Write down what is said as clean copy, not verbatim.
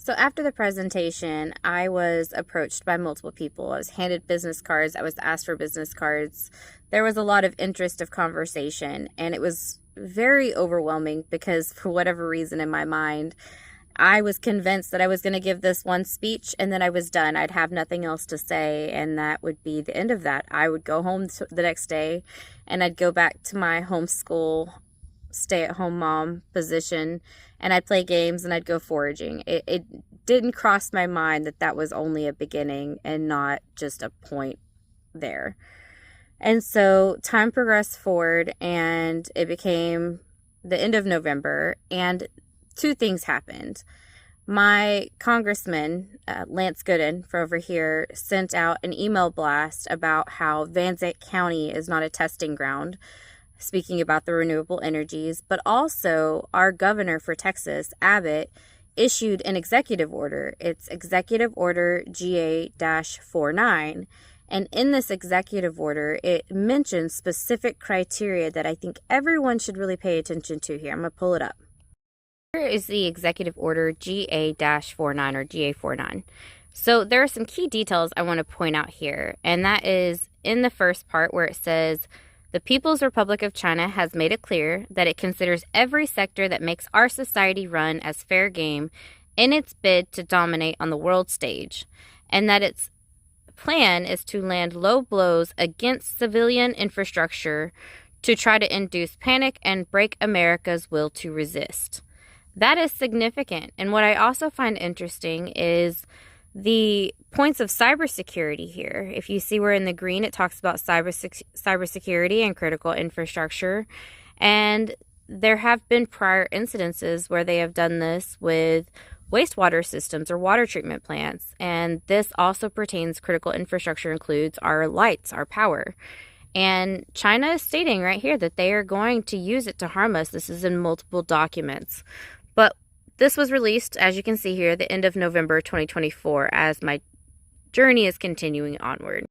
So after the presentation, I was approached by multiple people. I was handed business cards. I was asked for business cards. There was a lot of interest of conversation, and it was very overwhelming because for whatever reason in my mind, I was convinced that I was going to give this one speech and then I was done. I'd have nothing else to say, and that would be the end of that. I would go home the next day and I'd go back to my homeschool, stay-at-home mom position, and I'd play games and I'd go foraging. It didn't cross my mind that that was only a beginning and not just a point there. And so time progressed forward and it became the end of November, and two things happened. My congressman, Lance Gooden from over here, sent out an email blast about how Van Zandt County is not a testing ground, speaking about the renewable energies, but also our governor for Texas, Abbott, issued an executive order. It's Executive Order GA-49. And in this executive order, it mentions specific criteria that I think everyone should really pay attention to here. I'm going to pull it up. Here is the Executive Order GA-49 or GA-49. So there are some key details I want to point out here, and that is in the first part where it says, the People's Republic of China has made it clear that it considers every sector that makes our society run as fair game in its bid to dominate on the world stage, and that its plan is to land low blows against civilian infrastructure to try to induce panic and break America's will to resist. That is significant. And what I also find interesting is the points of cybersecurity here. If you see where in the green it talks about cybersecurity and critical infrastructure, and there have been prior incidences where they have done this with wastewater systems or water treatment plants, and this also pertains. Critical infrastructure includes our lights, our power, and China is stating right here that they are going to use it to harm us. This is in multiple documents, but this was released, as you can see here, the end of November 2024 as my journey is continuing onward.